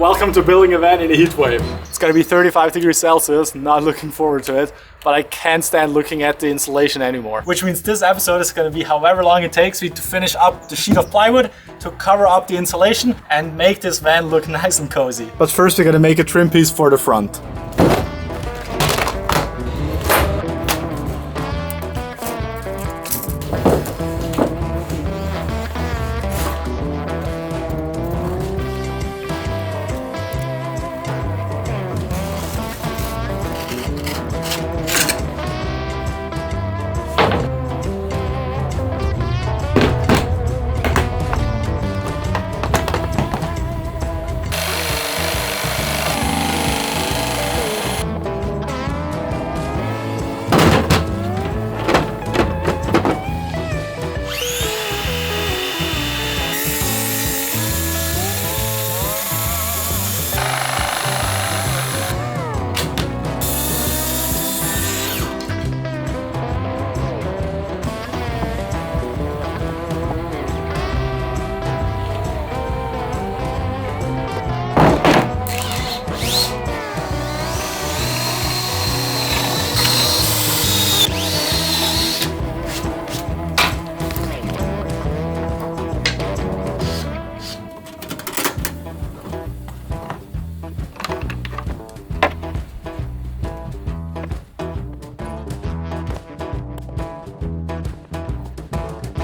Welcome to building a van in a heat wave. It's gonna be 35 degrees Celsius, not looking forward to it, but I can't stand looking at the insulation anymore. Which means this episode is gonna be however long it takes me to finish up the sheet of plywood, to cover up the insulation and make this van look nice and cozy. But first we're gonna make a trim piece for the front.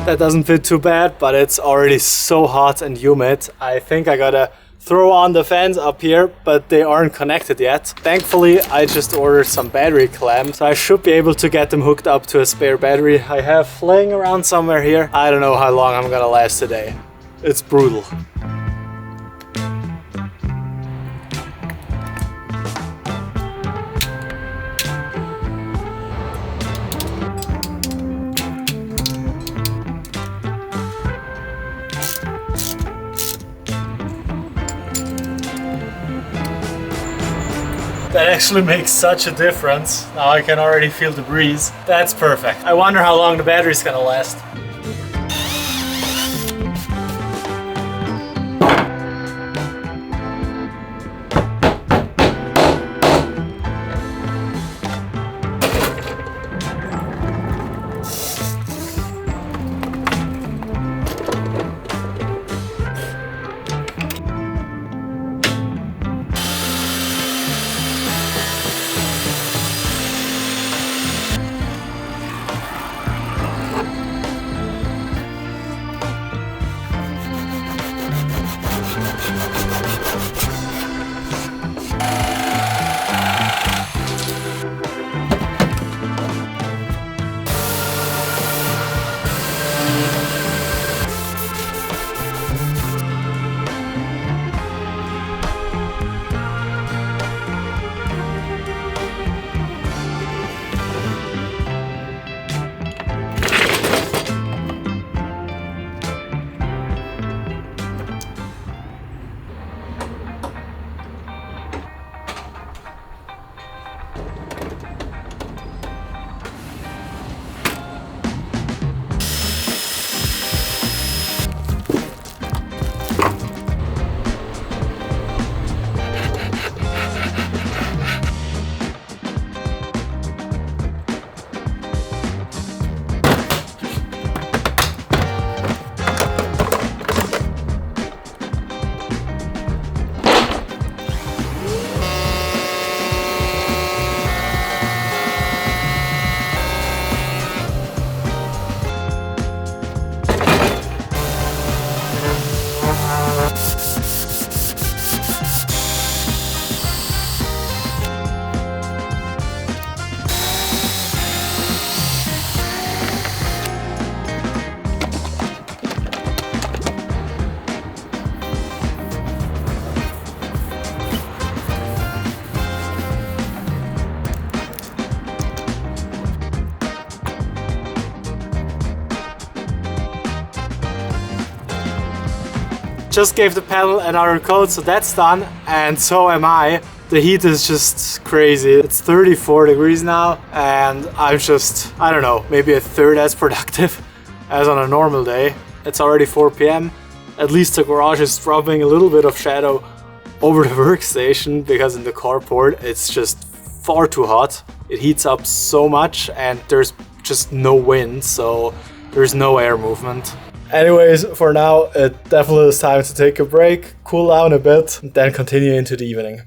That doesn't fit too bad, but it's already so hot and humid. I think I gotta throw on the fans up here, but they aren't connected yet. Thankfully, I just ordered some battery clamps, so I should be able to get them hooked up to a spare battery I have laying around somewhere here. I don't know how long I'm gonna last today. It's brutal. That actually makes such a difference. Now I can already feel the breeze. That's perfect. I wonder how long the battery's gonna last. Just gave the panel another coat, so that's done, and so am I. The heat is just crazy. It's 34 degrees now, and I'm just, I don't know, maybe a third as productive as on a normal day. It's already 4 p.m. At least the garage is dropping a little bit of shadow, over the workstation because in the carport it's just far too hot. It heats up so much and there's just no wind, so there's no air movement. Anyways, for now it definitely is time to take a break, cool down a bit, and then continue into the evening.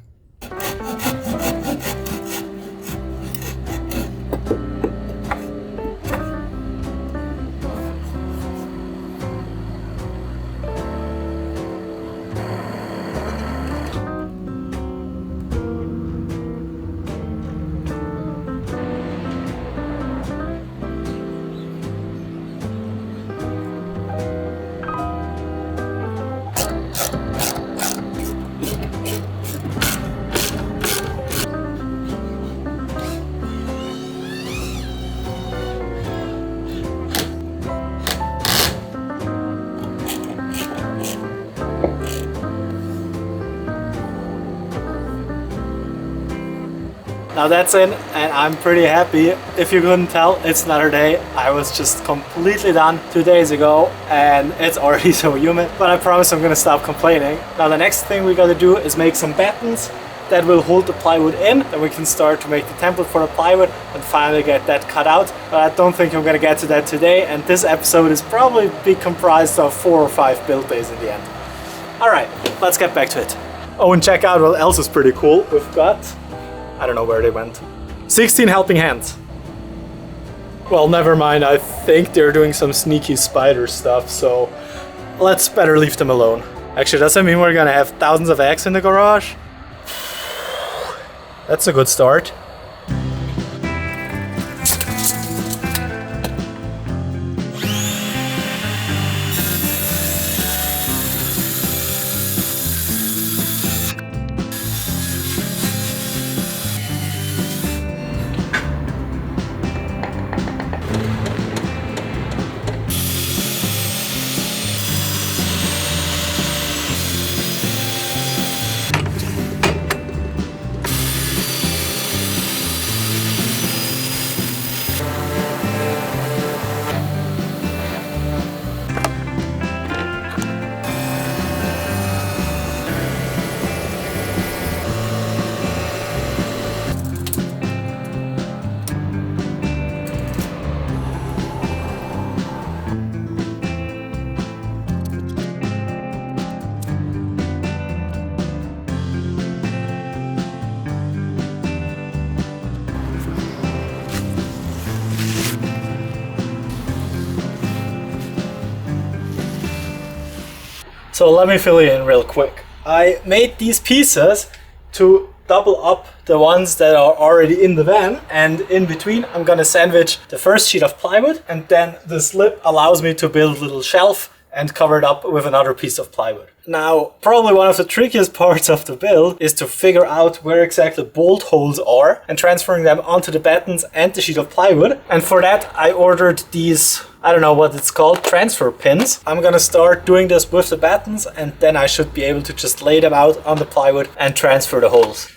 Now that's in, and I'm pretty happy. If you couldn't tell, it's another day. I was just completely done 2 days ago and it's already so humid, but I promise I'm gonna stop complaining. Now the next thing we gotta do is make some battens that will hold the plywood in. Then we can start to make the template for the plywood and finally get that cut out. But I don't think I'm gonna get to that today, and this episode is probably be comprised of 4 or 5 build days in the end. All right, let's get back to it. Oh, and check out what else is pretty cool. We've got, I don't know where they went, 16 helping hands. Well, never mind, I think they're doing some sneaky spider stuff, so let's better leave them alone. Actually, does that mean we're gonna have thousands of eggs in the garage? That's a good start. So let me fill you in real quick. I made these pieces to double up the ones that are already in the van, and in between I'm gonna sandwich the first sheet of plywood, and then the slip allows me to build a little shelf and cover it up with another piece of plywood. Now, probably one of the trickiest parts of the build is to figure out where exactly bolt holes are and transferring them onto the battens and the sheet of plywood. And for that, I ordered these, I don't know what it's called, transfer pins. I'm gonna start doing this with the battens, and then I should be able to just lay them out on the plywood and transfer the holes.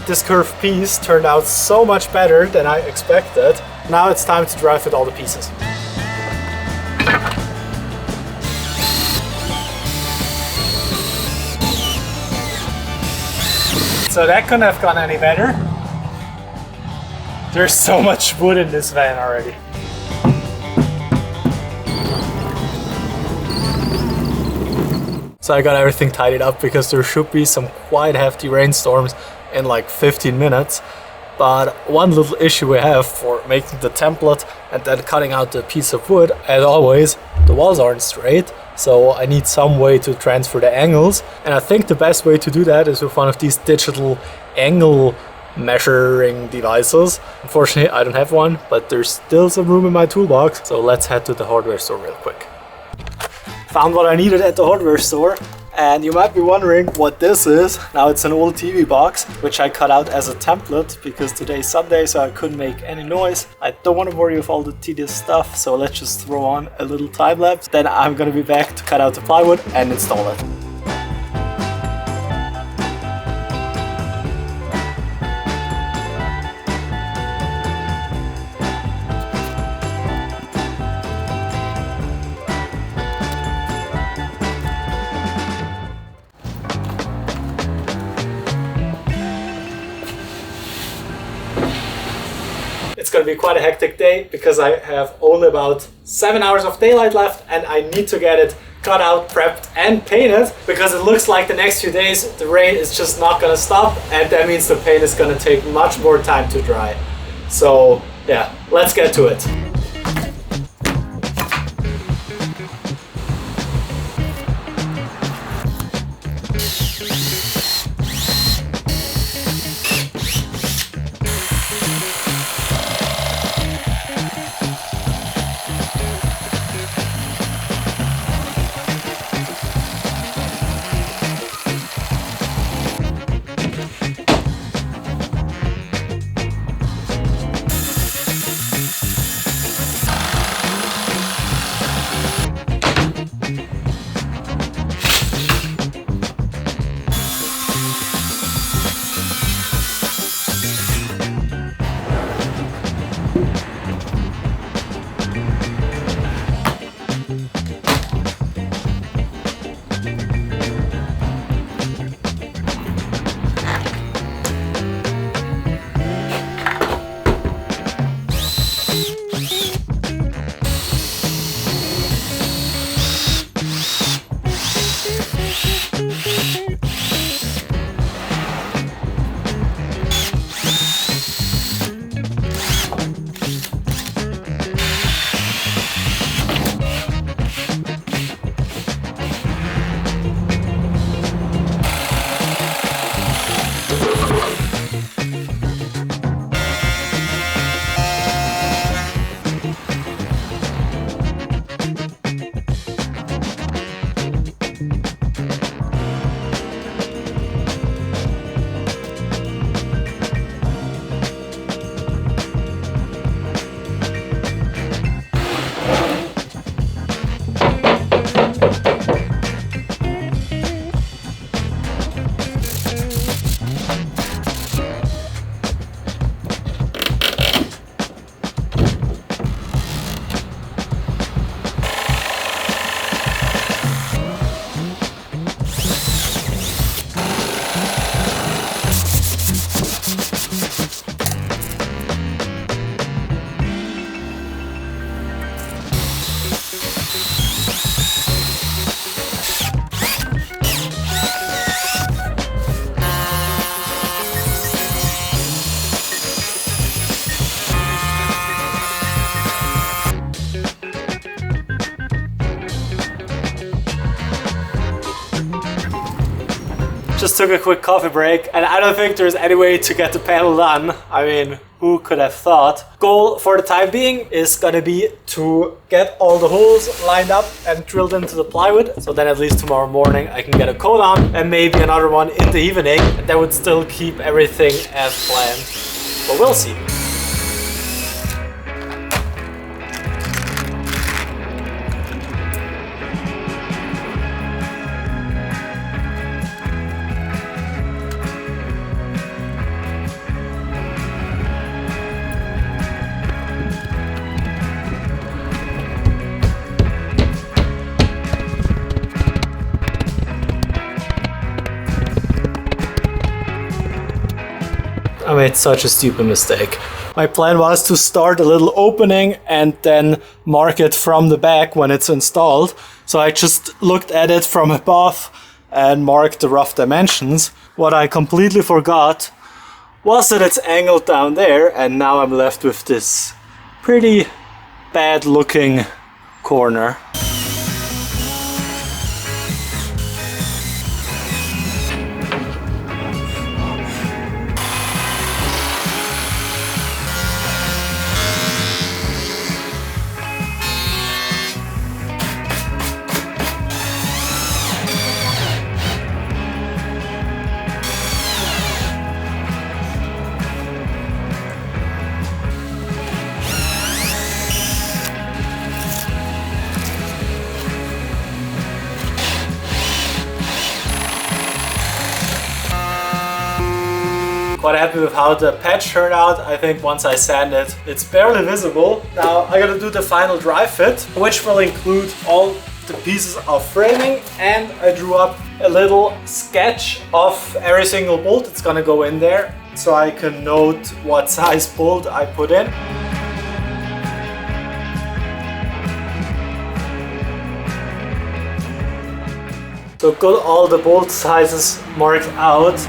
This curved piece turned out so much better than I expected. Now it's time to drive with all the pieces. So that couldn't have gone any better. There's so much wood in this van already. So I got everything tidied up because there should be some quite hefty rainstorms in like 15 minutes. But one little issue we have for making the template and then cutting out the piece of wood, as always, the walls aren't straight. So I need some way to transfer the angles. And I think the best way to do that is with one of these digital angle measuring devices. Unfortunately, I don't have one, but there's still some room in my toolbox. So let's head to the hardware store real quick. Found what I needed at the hardware store. And you might be wondering what this is. Now it's an old TV box, which I cut out as a template because today's Sunday, so I couldn't make any noise. I don't want to bore you with all the tedious stuff, so let's just throw on a little time lapse. Then I'm gonna be back to cut out the plywood and install it. It's gonna be quite a hectic day because I have only about 7 hours of daylight left and I need to get it cut out, prepped and painted because it looks like the next few days the rain is just not gonna stop, and that means the paint is gonna take much more time to dry. So yeah, let's get to it. Just took a quick coffee break, and I don't think there's any way to get the panel done. I mean, who could have thought? Goal for the time being is gonna be to get all the holes lined up and drilled into the plywood, so then at least tomorrow morning I can get a coat on and maybe another one in the evening, and that would still keep everything as planned. But we'll see. I made such a stupid mistake. My plan was to start a little opening and then mark it from the back when it's installed. So I just looked at it from above and marked the rough dimensions. What I completely forgot was that it's angled down there, and now I'm left with this pretty bad looking corner. Quite happy with how the patch turned out. I think once I sand it, it's barely visible. Now I gotta do the final dry fit, which will include all the pieces of framing, and I drew up a little sketch of every single bolt that's gonna go in there, so I can note what size bolt I put in. So got all the bolt sizes marked out.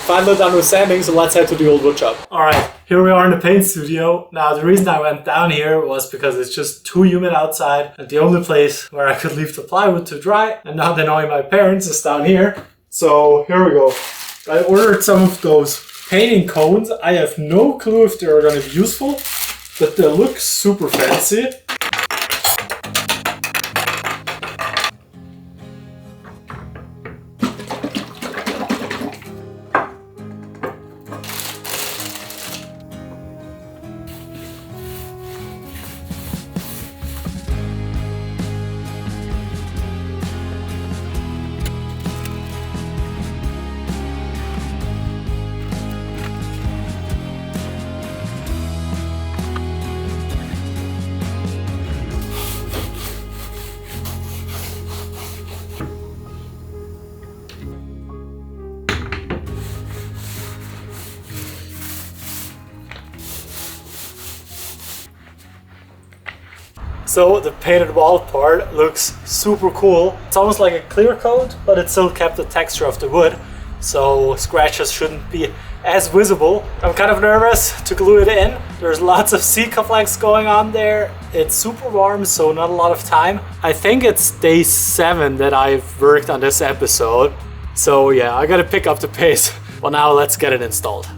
Finally done with sanding, so let's head to the old wood shop. Alright, here we are in the paint studio. Now the reason I went down here was because it's just too humid outside, and the only place where I could leave the plywood to dry, and not annoying my parents, is down here. So here we go. I ordered some of those painting cones. I have no clue if they're going to be useful, but they look super fancy. So the painted wall part looks super cool. It's almost like a clear coat, but it still kept the texture of the wood, so scratches shouldn't be as visible. I'm kind of nervous to glue it in. There's lots of Sikaflex going on there. It's super warm, so not a lot of time. I think it's day 7 that I've worked on this episode. So yeah, I gotta pick up the pace. Well, now let's get it installed.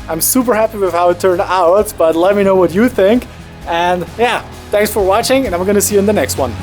I'm super happy with how it turned out, but let me know what you think. And yeah, thanks for watching, and I'm gonna see you in the next one.